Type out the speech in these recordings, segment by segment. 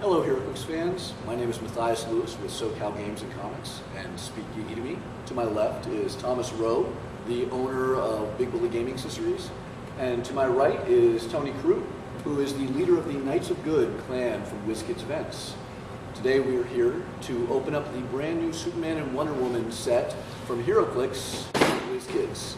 Hello Heroclix fans, my name is Matthias Lewis with SoCal Games and Comics, and Speak Geeky to Me. To my left is Thomas Rowe, the owner of Big Bully Gaming Accessories, and to my right is Tony Crew, who is the leader of the Knights of Good clan from WizKids Events. Today we are here to open up the brand new Superman and Wonder Woman set from Heroclix WizKids.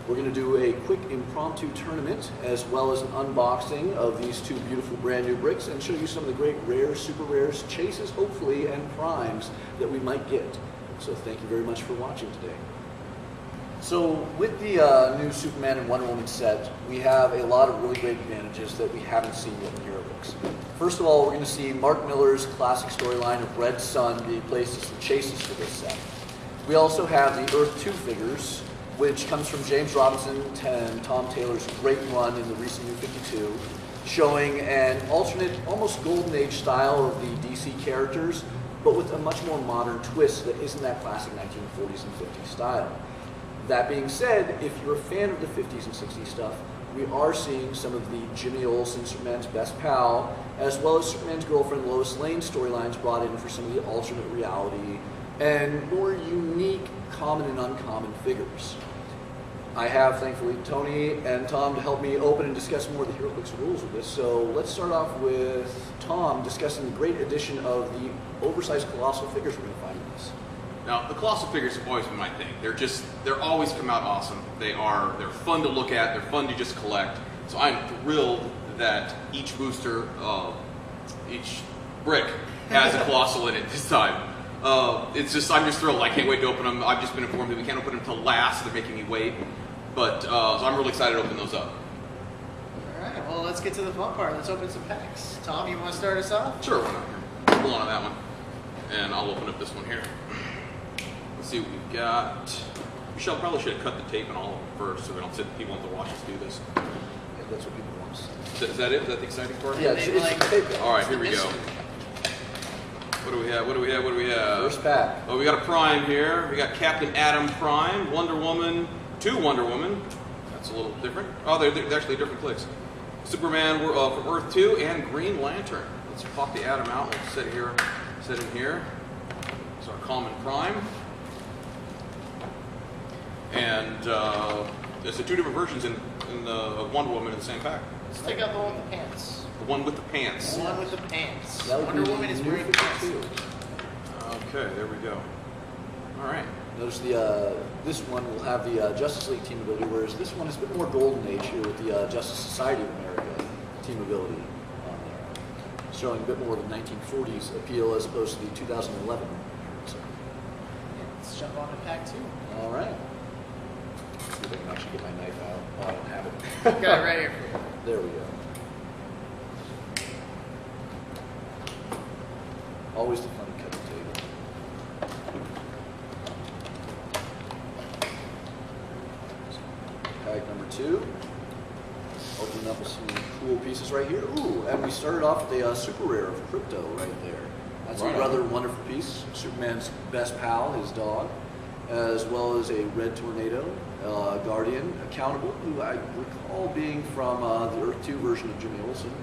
We're going to do a quick impromptu tournament as well as an unboxing of these two beautiful brand new bricks and show you some of the great rares, super rares, chases hopefully, and primes that we might get. So thank you very much for watching today. So with the new Superman and Wonder Woman set, we have a lot of really great advantages that we haven't seen yet in Heroclix. First of all, we're going to see Mark Millar's classic storyline of Red Sun being placed as the chases for this set. We also have the Earth 2 figures, which comes from James Robinson and Tom Taylor's great run in the recent New 52, showing an alternate, almost Golden Age style of the DC characters, but with a much more modern twist that isn't that classic 1940s and 50s style. That being said, if you're a fan of the 50s and 60s stuff, we are seeing some of the Jimmy Olsen, Superman's best pal, as well as Superman's girlfriend Lois Lane storylines brought in for some of the alternate reality and more unique common and uncommon figures. I have, thankfully, Tony and Tom to help me open and discuss more of the Heroclix rules of this. So let's start off with Tom discussing the great addition of the oversized colossal figures we're going to find in this. Now, the colossal figures have always been my thing. They're always come out awesome. They're fun to look at. They're fun to just collect. So I'm thrilled that each booster, each brick has a colossal in it this time. I'm just thrilled. I can't wait to open them. I've just been informed that we can't open them until last. They're making me wait. But so I'm really excited to open those up. All right, well, let's get to the fun part. Let's open some packs. Tom, you want to start us off? Sure, why not? Hold on to that one. And I'll open up this one here. Let's see what we've got. Michelle probably should have cut the tape and all of them first so we don't sit people have to watch us do this. Yeah, that's what people want to see. Is that it? Is that the exciting part? Yeah, it's like, the tape. All right, here we go. What do we have? What do we have? What do we have? First pack. Oh, we got a Prime here. We got Captain Atom Prime, Wonder Woman, two Wonder Woman. That's a little different. Oh, they're actually different clicks. Superman from Earth 2 and Green Lantern. Let's pop the Atom out. Let's set in here. It's our common Prime. And there's two different versions of Wonder Woman in the same pack. Let's take out the one with the pants. The one with the pants. The one with the pants. That would Wonder be Woman is New wearing 52. pants. Okay, there we go. All right. Notice this one will have the Justice League team ability, whereas this one is a bit more Golden Age here with the Justice Society of America team ability on there, showing a bit more of the 1940s appeal as opposed to the 2011. So. Yeah, let's jump on to pack 2. All right. Let's see if I can actually get my knife out. Oh, I don't have it. Got it right here for you. There we go. Always the fun to cut the table. Pack number 2. Opening up with some cool pieces right here. Ooh, and we started off with a super rare of Crypto right there. That's right a rather wonderful piece. Superman's best pal, his dog, as well as a Red Tornado, Guardian, Accountable, who I recall being from the Earth 2 version of Jimmy Olsen,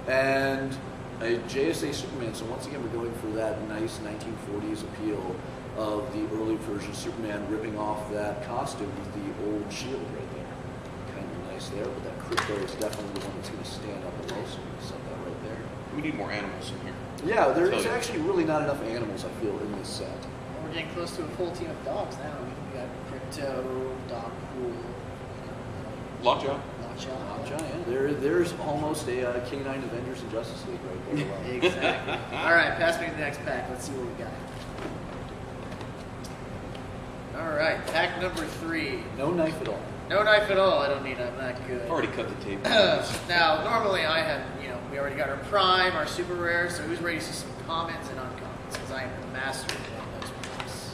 and a JSA Superman. So once again, we're going for that nice 1940s appeal of the early version of Superman ripping off that costume with the old shield right there. Kind of nice there, but that Crypto is definitely the one that's going to stand up the most. So we'll set that right there. We need more animals in here. Yeah, there is actually really not enough animals, I feel, in this set. We're getting close to a full team of dogs now. We got Crypto, Dog Cool, Lockjaw. Lockjaw, yeah. There's almost a K9 Avengers and Justice League right there. Wow. Exactly. All right, pass me the next pack. Let's see what we got. All right, pack number 3. No knife at all. No knife at all. I don't need it. I'm not good. Already cut the tape. Now, normally I have, we already got our Prime, our Super Rare, so who's ready to see some commons and uncommons? Because I am the master of doing those packs.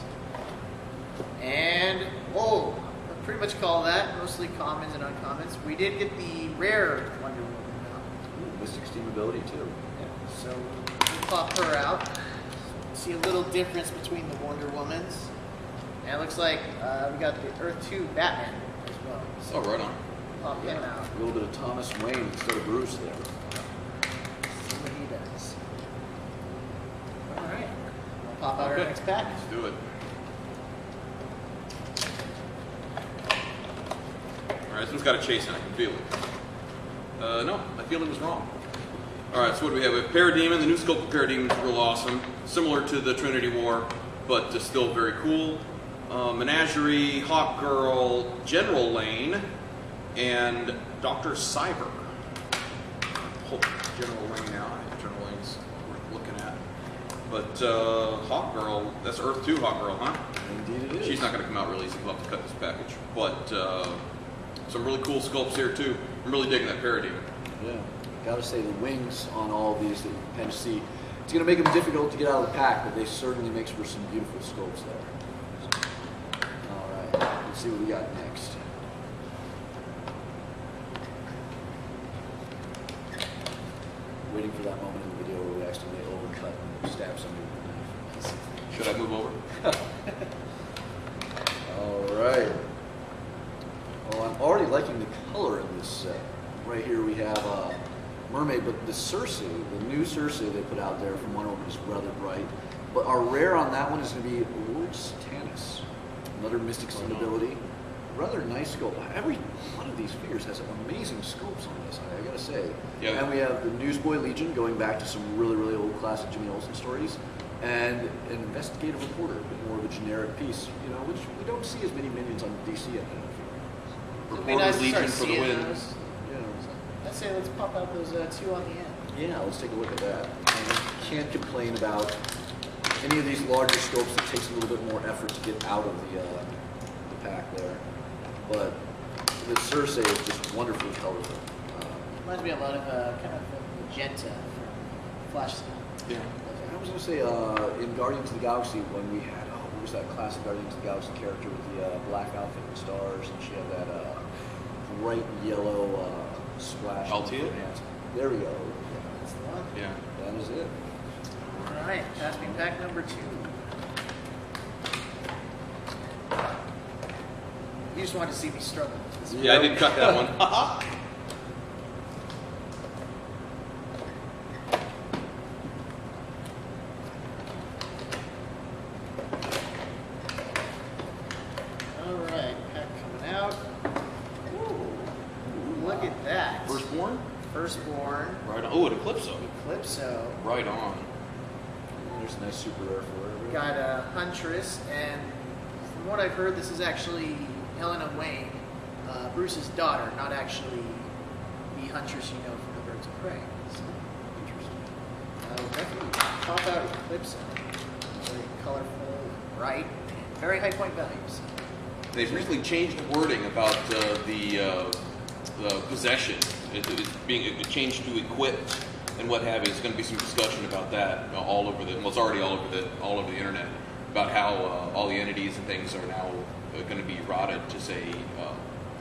And, I pretty much call that mostly commons and uncommons. We did get the rare Wonder Woman now. Ooh, Mystic's team ability too. Yeah, so we'll pop her out. See a little difference between the Wonder Womans. And it looks like we got the Earth 2 Batman as well. So Oh, right on. pop him out. A little bit of Thomas Wayne instead of Bruce there. See what he does. pop out our next pack. Let's do it. Alright, this one's got a chase in it. I can feel it. No, my feeling was wrong. Alright, so what do we have? We have Parademon. The new sculpt of Parademon is real awesome. Similar to the Trinity War, but still very cool. Menagerie, Hawk Girl, General Lane, and Dr. Cyber. Pull General Lane out. General Lane's worth looking at. But Hawk Girl, that's Earth 2 Hawk Girl, huh? Indeed it is. She's not going to come out real easy. We'll have to cut this package. But some really cool sculpts here, too. I'm really digging that Parademon. Yeah. Gotta say, the wings on all of these that you can see, it's going to make them difficult to get out of the pack, but they certainly makes for some beautiful sculpts there. All right, let's see what we got next. Waiting for that moment in the video where we accidentally overcut and stab somebody with a knife. Should I move over? All right. Well, I'm already liking the color in this set. Right here we have Mermaid, but the Circe, the new Circe they put out there from Wonder Woman is rather bright. But our rare on that one is going to be Lord Satanus, another Mystic Sin ability. Rather nice sculpt. Every one of these figures has amazing sculpts on this, I gotta say. Yeah. And we have the Newsboy Legion going back to some really, really old classic Jimmy Olsen stories. And an investigative reporter, a bit more of a generic piece, you know, which we don't see as many minions on DC yet. It'd be nice to Legion start for the seeing win. those. I'd say let's pop out those two on the end. Yeah, let's take a look at that. And can't complain about any of these larger scopes that takes a little bit more effort to get out of the pack there. But the Circe is just wonderfully colorful. Reminds me a lot of kind of magenta from Flash. Yeah. I was going to say, in Guardians of the Galaxy, when we had, what was that classic Guardians of the Galaxy character with the black outfit and stars, and she had that bright yellow splash. Altea? There we go. That's the one. Yeah. That is it. All right, pass me pack number 2. You just wanted to see me struggle. Yeah, I did cut that one. Alright, pack coming out. Ooh, look at that. Firstborn? Firstborn. Right on. Oh, an Eclipso. Eclipso. Right on. There's a nice super rare for her. Got a Huntress, and from what I've heard, this is actually Helena Wayne, Bruce's daughter, not actually the Huntress you know from the Birds of Prey. So, interesting. Definitely pop out Eclipso. Very colorful, bright, and very high point values. They've recently changed wording about the possession. It's being changed to equipped and what have you. There's going to be some discussion about that all over the. Well, it's already all over the internet about how all the entities and things are now going to be rotted to say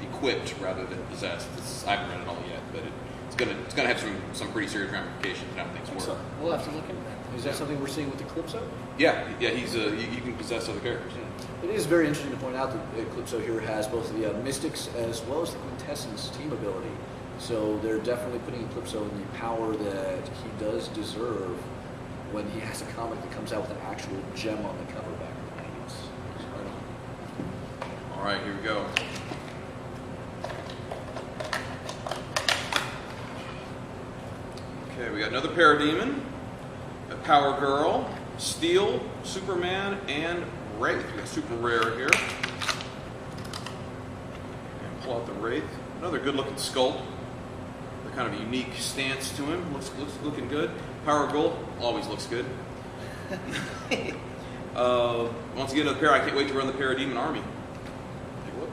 equipped rather than possessed. I haven't read it all yet, but it's going to have some pretty serious ramifications in how things work. So, We'll have to look into that. is that something we're seeing with Eclipso? Yeah. He's you can possess other characters. It is very interesting to point out that Eclipso here has both the Mystics as well as the Quintessence team ability. So they're definitely putting Eclipso in the power that he does deserve when he has a comic that comes out with an actual gem on the cover back in the 90s. All right, here we go. Okay, we got another Parademon, a Power Girl, Steel, Superman, and Wraith. We got super rare here. And pull out the Wraith. Another good-looking sculpt. A kind of a unique stance to him. Looks looking good. Power Girl always looks good. Once again, another pair. I can't wait to run the Parademon army. Take a look.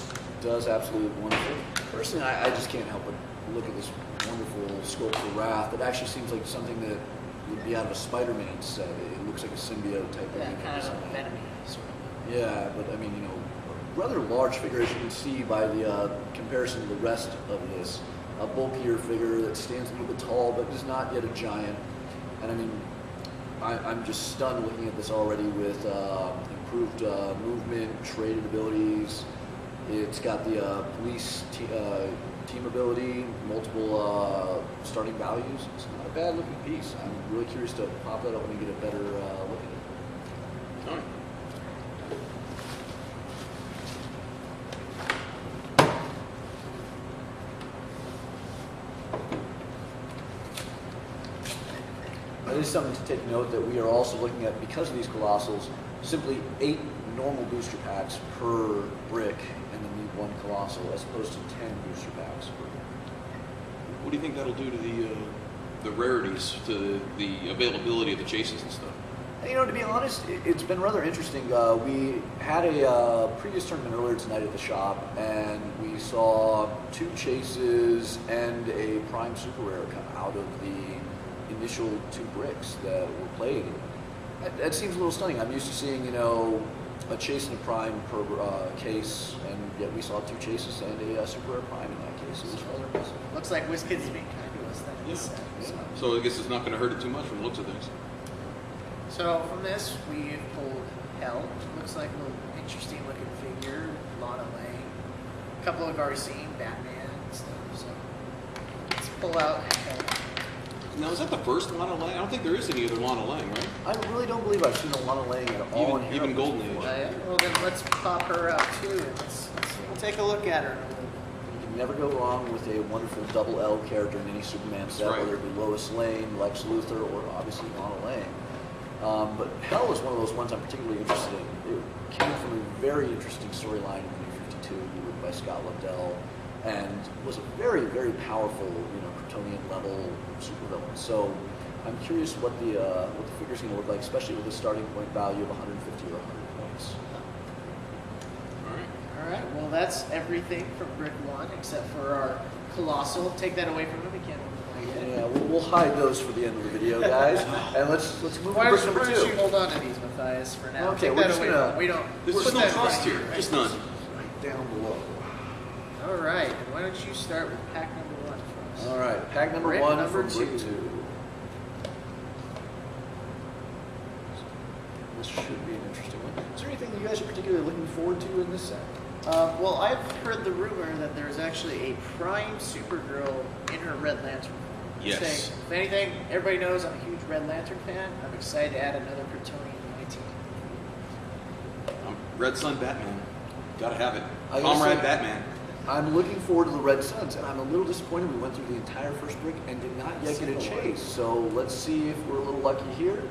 It does absolutely look wonderful. Personally, I just can't help but look at this wonderful sculpt of Wrath. It actually seems like something that would be out of a Spider-Man set. It looks like a symbiote type Yeah, of thing. kind of a Venom sort of. Yeah, but I mean, you know, a rather large figure, as you can see by the comparison to the rest of this. A bulkier figure that stands a little bit tall, but is not yet a giant. And I mean, I'm just stunned looking at this already with improved movement, traded abilities. It's got the police team ability, multiple starting values. It's not a bad looking piece. I'm really curious to pop that up and get a better look at it. All right. It is something to take note that we are also looking at, because of these Colossals, simply 8 normal booster packs per brick, and then the 1 Colossal, as opposed to 10 booster packs per brick. What do you think that'll do to the rarities, to the availability of the chases and stuff? You know, to be honest, it's been rather interesting. We had a previous tournament earlier tonight at the shop, and we saw 2 chases and a prime super rare come out of the initial 2 bricks that were played. That seems a little stunning. I'm used to seeing, you know, a chase and a prime per case, and yet we saw 2 chases and a super rare prime in that case. It was rather impressive. Looks like WizKids is being kind to us then. Yeah. So. So I guess it's not going to hurt it too much from the looks of things. So from this, we pulled Hell. Looks like a little interesting looking figure. Lana Lang. A couple of our seen Batman and stuff. So let's pull out Hell. Now, is that the first Lana Lang? I don't think there is any other Lana Lang, right? I really don't believe I've seen a Lana Lang at all in Even Heroclix Golden before. Age. Yeah. Well, then let's pop her out too. And we'll take a look at her. You can never go wrong with a wonderful double L character in any Superman set, right. whether it be Lois Lane, Lex Luthor, or obviously Lana Lang. But Hell is one of those ones I'm particularly interested in. It came from a very interesting storyline in the New 52 written by Scott Lobdell, and was a very, very powerful, you know, Kryptonian level supervillain. So I'm curious what the figure's going to look like, especially with a starting point value of 150 or 100 points. All right. All right. Well, that's everything from Brick 1 except for our Colossal. Take that away from him. We can't open it yet. Yeah, we'll hide those for the end of the video, guys, and let's move Why to brick don't number you 2. hold on to these, Matthias, for now? Okay, Take we're that just away. gonna- We don't. There's put just no that cost right here. right? Just none. Right down below. All right. And why don't you start with pack number 1 for us? All right, pack number Brick 1 number from brick 2. 2. This should be an interesting one. Is there anything you guys are particularly looking forward to in this set? Well, I've heard the rumor that there's actually a prime Supergirl in her Red Lantern. Yes. Saying, if anything, everybody knows I'm a huge Red Lantern fan. I'm excited to add another Kryptonian to my team. Red Sun Batman. Gotta have it. I gotta Comrade say- Batman. I'm looking forward to the Red Suns, and I'm a little disappointed we went through the entire first brick and did not yet get a chase. So let's see if we're a little lucky here.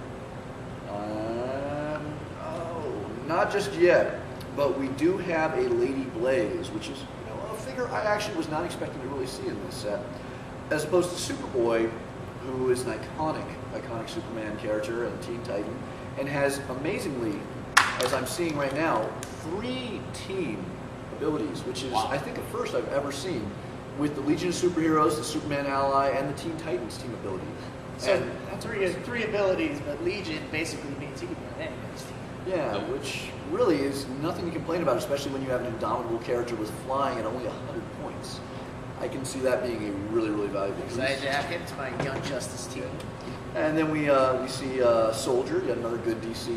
Not just yet, but we do have a Lady Blaze, which is, you know, a figure I actually was not expecting to really see in this set, as opposed to Superboy, who is an iconic Superman character and Teen Titan, and has amazingly, as I'm seeing right now, 3 team abilities, which is, wow. I think, the first I've ever seen, with the Legion of Superheroes, the Superman Ally, and the Teen Titans team ability. So And three abilities, but Legion basically means he can be on anybody's team. yeah, which really is nothing to complain about, especially when you have an indomitable character with flying at only 100 points. I can see that being a really, really valuable piece. Excited to add him to my Young Justice team. And then we see Soldier, yet another good DC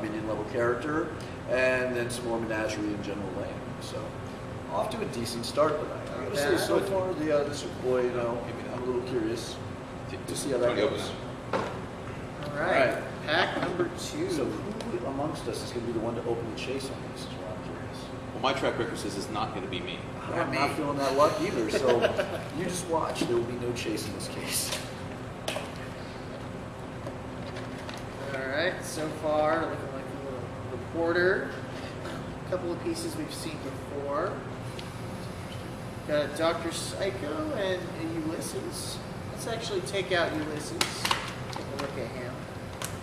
minion level character, and then some more Menagerie and General Lane. So off to a decent start, but I gotta say, so far the Superboy, you know, I'm a little curious to see how that Tony, open goes. All right. Pack number 2. So who amongst us is going to be the one to open the chase on this? Is what I'm curious. Well, my track record says it's not going to be me. I'm not feeling that luck either, so you just watch. There will be no chase in this case. All right. So far, looking like a little reporter. A couple of pieces we've seen before. Got a Dr. Psycho and a Ulysses. Let's actually take out Ulysses. Take a look at him.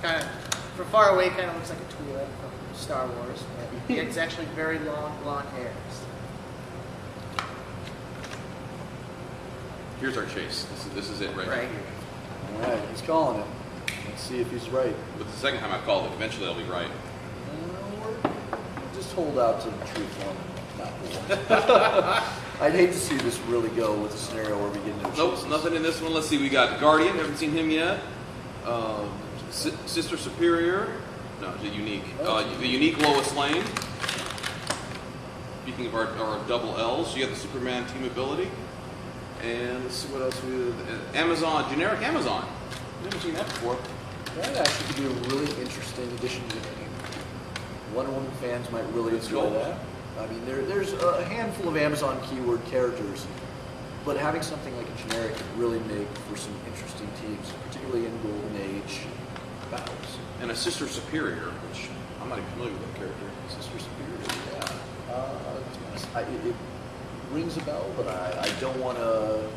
Kind of, from far away, kind of looks like a Twi'lek from Star Wars, but it's actually very long blonde hair. Here's our chase. This is it right Right here. here. All right, he's calling it. Let's see if he's right. But the second time I called it, eventually I'll be right. Just hold out to the truth one, not the one. I'd hate to see this really go with a scenario where we get no Nope, chases. nothing in this one. Let's see. We got Guardian. Haven't seen him yet. Sister Superior. No, the unique. The unique Lois Lane. Speaking of our double L's, you have the Superman team ability. And let's see what else we have. Amazon, generic Amazon. Never seen that before. That actually could be a really interesting addition to the game. Wonder Woman fans might really enjoy that. I mean, there's a handful of Amazon keyword characters, but having something like a generic could really make for some interesting teams, particularly in Golden Age battles. And a Sister Superior, which I'm not even familiar with that character. Sister Superior, yeah. It rings a bell, but I don't want to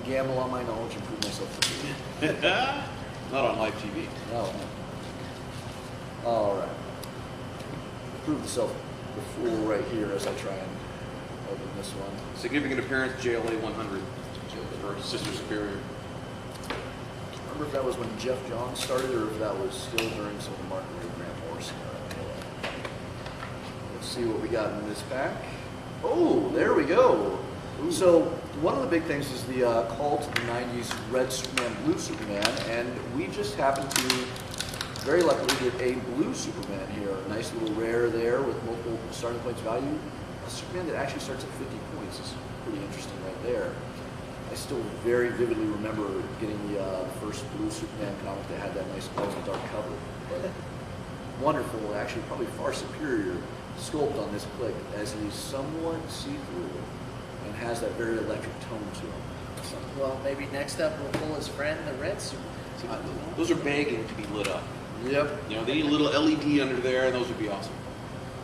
gamble on my knowledge and prove myself to be. Not on live TV. No. All right. Prove the self before right here as I try and open this one. Significant appearance, JLA 100. Or Sister Superior. I don't remember if that was when Jeff Johns started or if that was still during some of the Mark Ray Grant Morrison era. Let's see what we got in this pack. Oh, there we go. Ooh. So one of the big things is the call to the 90s Red Superman, Blue Superman, and we just happened to very luckily get a Blue Superman here. A nice little rare there with multiple starting points value. A Superman that actually starts at 50 points is pretty interesting right there. I still very vividly remember getting the first Blue Superman comic that had that nice glow-in-the-dark cover. But wonderful, actually probably far superior sculpt on this click, as he's somewhat see-through and has that very electric tone to him. So, Well, maybe next up we'll pull his friend, the Red Superman. Those are begging to be lit up. yep. You know, they need a little LED under there, and those would be awesome.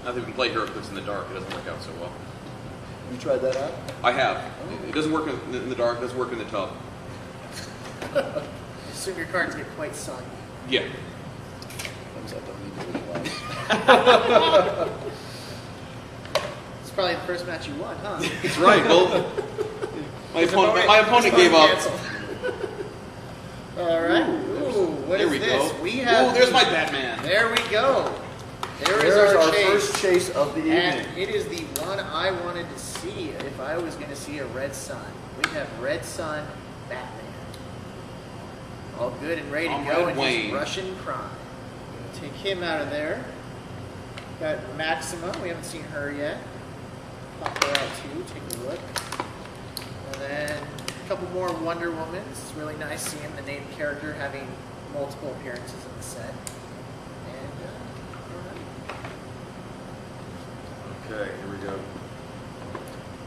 Not that we can play Heroclix in the dark, it doesn't work out so well. You tried that out? I have. It doesn't work in the dark, it doesn't work in the tub. I assume your cards get quite soggy. Yeah. Things I don't need to visualize. It's probably the first match you won, huh? That's right. Well, my opponent gave up. Canceled. All right. Ooh, what There is we this? go. We have. Ooh, there's my Batman. There we go. There's There's our chase. first chase of the evening. And it is the one I wanted to see if I was going to see a Red Sun. We have Red Sun Batman. All good and ready to Comrade go in Wayne. his Russian prime. Take him out of there. Got Maxima. We haven't seen her yet. Pop her out too. Take a look. And then a couple more Wonder Woman. It's really nice seeing the named character having multiple appearances in the set. And Okay, here we go.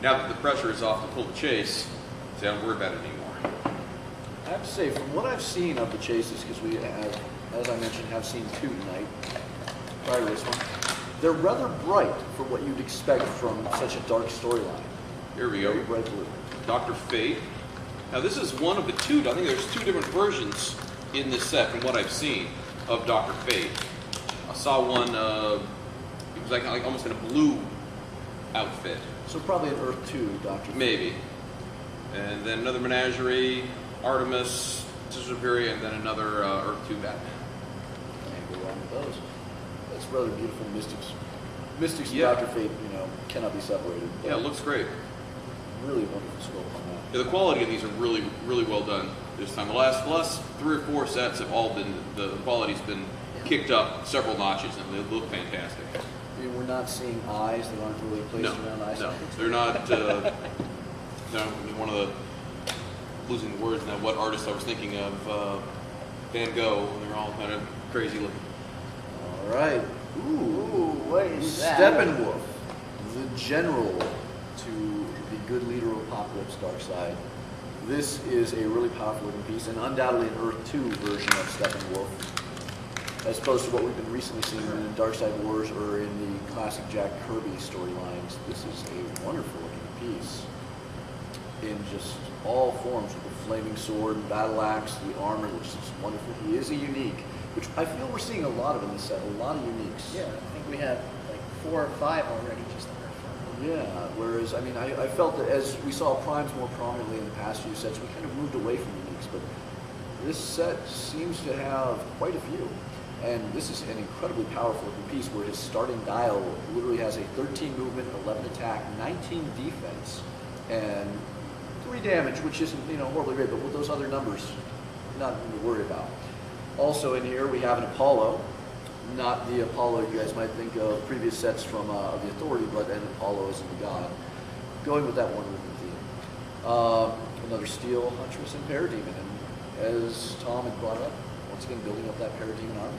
Now that the pressure is off to pull the chase, see, I don't worry about it anymore. I have to say, from what I've seen of the chases, because we have, as I mentioned, have seen two tonight, prior to this one, they're rather bright for what you'd expect from such a dark storyline. Here we go. Very bright blue. Dr. Fate. Now this is one of the two, I think there's two different versions in this set from what I've seen of Dr. Fate. I saw one, it was like almost in a blue outfit. So probably an Earth 2 Doctor. Maybe. And then another Menagerie, Artemis, Sister Superior, and then another Earth 2 Batman. Can't go wrong with those. That's rather beautiful. Mystics Yeah. and Dr. Fate, cannot be separated. Yeah, it looks great. Really wonderful scope on that. Yeah, the quality of these are really, really well done this time. The last 3 or 4 sets have all been, the quality's been kicked up several notches, and they look fantastic. I mean, we're not seeing eyes that aren't really placed No, around eye no, sockets. they're not. No, one of the losing the words now. What artist I was thinking of? Van Gogh. They're all kind of crazy looking. All right. Ooh, what is that? Steppenwolf, the general to the good leader of Apocalypse Darkseid. This is a really powerful looking piece, and undoubtedly an Earth 2 version of Steppenwolf, as opposed to what we've been recently seeing in Darkseid Wars or in the classic Jack Kirby storylines. This is a wonderful looking piece in just all forms, with the flaming sword, battle axe, the armor, which is wonderful. He is a unique, which I feel we're seeing a lot of in this set, a lot of uniques. Yeah, I think we have like 4 or 5 already just in our front. Yeah, whereas, I mean, I felt that as we saw primes more prominently in the past few sets, we kind of moved away from uniques, but this set seems to have quite a few. And this is an incredibly powerful looking piece where his starting dial literally has a 13 movement, 11 attack, 19 defense, and 3 damage, which isn't, horribly great, but with those other numbers, nothing to worry about. Also in here, we have an Apollo. Not the Apollo you guys might think of previous sets from the Authority, but an Apollo as in the god. Going with that one movement theme. another Steel Huntress and Parademon, and as Tom had brought up, once again building up that Parademon army.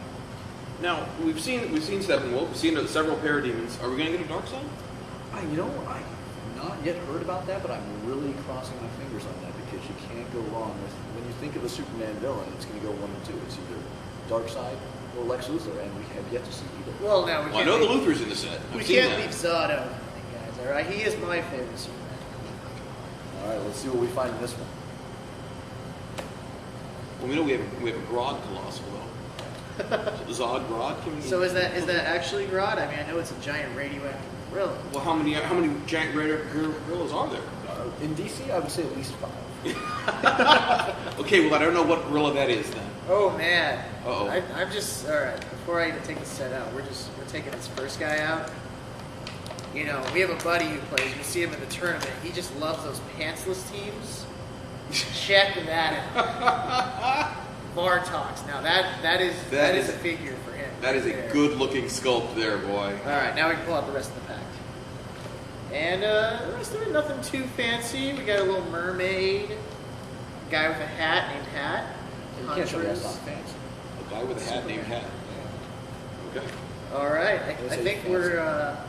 Now we've seen Steppenwolf, we've seen several Parademons. Are we going to get a Dark Side? I've not yet heard about that, but I'm really crossing my fingers on that because you can't go wrong with when you think of a Superman villain. It's going to go one of two. It's either Darkseid or Lex Luthor, and we have yet to see either. Well, now I know the Luthor's in the set. We can't leave Zod out, guys. All right, he is my favorite Superman. All right, let's see what we find in this one. Well, we know we have a Grodd Colossal though. Zod Grodd. So is that actually Grodd? I mean, I know it's a giant radioactive gorilla. Well, how many giant radioactive gorillas are there? In DC, I would say at least 5. Okay, well I don't know what gorilla that is then. Oh man. Uh-oh. I'm just all right. Before I even take the set out, we're taking this first guy out. You know, we have a buddy who plays. We see him in the tournament. He just loves those pantsless teams. Check that out. Vartox. Now that is a figure for him. That is a good-looking sculpt there, boy. All right, now we can pull out the rest of the pack. And the rest of it, nothing too fancy. We got a little mermaid, a guy with a hat named Hat. You can't show that's not fancy. A guy with a hat named Hat. Okay. All right, I think we're.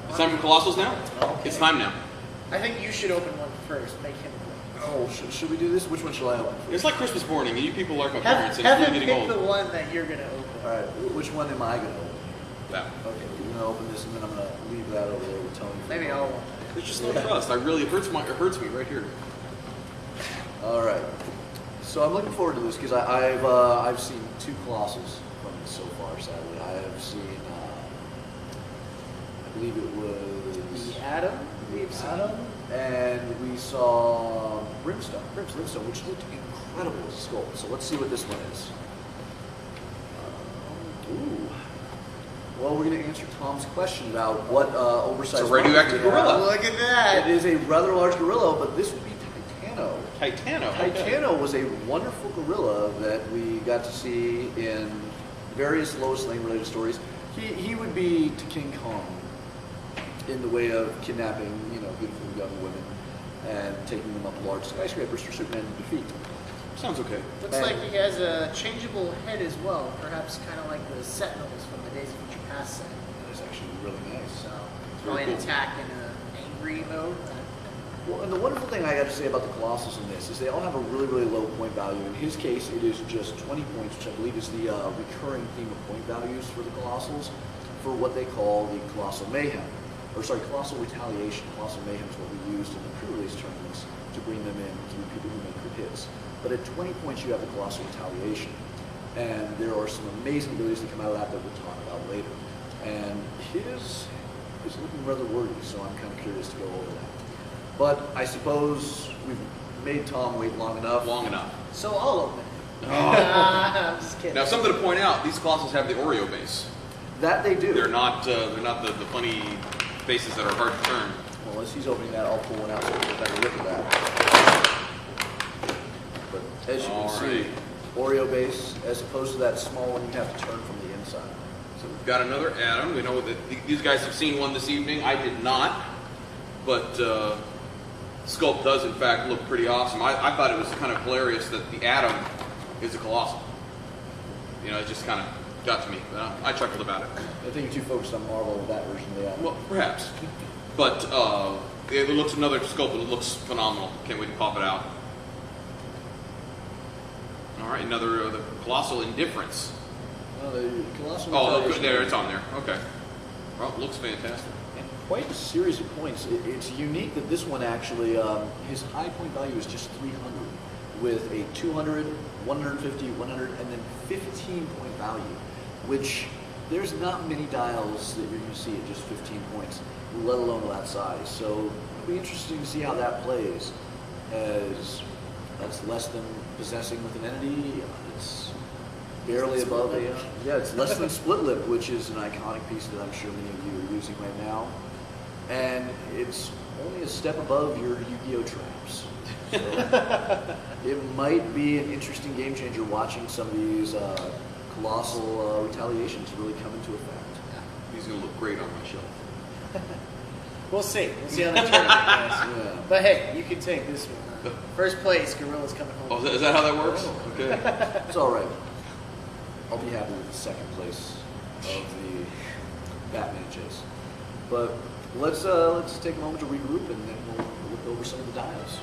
It's time for Colossals now? Okay. It's time now. I think you should open one first. Make him. Oh, should we do this? Which one shall I open? It's like Christmas morning, and you people like my parents, and Have it's him really pick getting the old. one that you're gonna open. All right, which one am I going to open? That. Okay, you're going to open this, and then I'm going to leave that over there with Tony. Maybe I'll. There's just no trust. It hurts me right here. All right. So I'm looking forward to this because I've seen 2 Colossals from this so far. Sadly, I have seen. I believe it was The Atom. Adam, and we saw Brimstone, which looked incredible as a sculpt. So let's see what this one is. Ooh. Well, we're going to answer Tom's question about what oversized. It's a radioactive gorilla. Look at that. It is a rather large gorilla, but this would be Titano. Titano. Titano was a wonderful gorilla that we got to see in various Lois Lane related stories. He would be to King Kong in the way of kidnapping, beautiful young women and taking them up large skyscrapers for Superman to defeat. Sounds okay. Looks like he has a changeable head as well, perhaps kind of like the Sentinels from the Days of Future Past set. That is actually really nice. So probably Very an cool. attack in an angry mode. Well, and the wonderful thing I got to say about the Colossals in this is they all have a really, really low point value. In his case, it is just 20 points, which I believe is the recurring theme of point values for the Colossals, for what they call the Colossal Mayhem. Colossal Retaliation. Colossal Mayhem is what we used in the pre-release tournaments to bring them in through people who make good hits. But at 20 points, you have the Colossal Retaliation. And there are some amazing abilities that come out of that we'll talk about later. And his is looking rather wordy, so I'm kind of curious to go over that. But I suppose we've made Tom wait long enough. So I'll open it. Oh. I'm just kidding. Now, something to point out: these Colossals have the Oreo base. That they do. They're not the funny bases that are hard to turn. Well, as he's opening that, I'll pull one out so we can get a better look at that. But as you can see, Oreo base, as opposed to that small one you have to turn from the inside. So we've got another Atom. We know that these guys have seen one this evening. I did not, but sculpt does in fact look pretty awesome. I thought it was kind of hilarious that the Atom is a Colossal. It just kind of got to me. I chuckled about it. I think you're too focused on Marvel with that version of the album. Well, perhaps. But it looks another sculpt. It looks phenomenal. Can't wait to pop it out. All right, another the Colossal Indifference. The Colossal Oh, Retaliation. there, it's on there. Okay. Well, it looks fantastic. And quite a series of points. It's unique that this one actually, his high point value is just 300, with a 200, 150, 100, and then 15 point value, which there's not many dials that you're going to see at just 15 points, let alone that size. So it'll be interesting to see how that plays, as that's less than possessing with an entity. It's barely above a, it's less than Split Lip, which is an iconic piece that I'm sure many of you are using right now. And it's only a step above your Yu-Gi-Oh! Traps. So it might be an interesting game changer watching some of these Colossal Retaliations really come into effect. He's going to look great on my shelf. We'll see. We'll see how the tournament goes. Yeah. But hey, you can take this one. First place, Gorilla's coming home. Oh, is that how that works? Okay. It's all right. I'll be happy with the second place of the Batman chase. But let's take a moment to regroup, and then we'll look over some of the dials.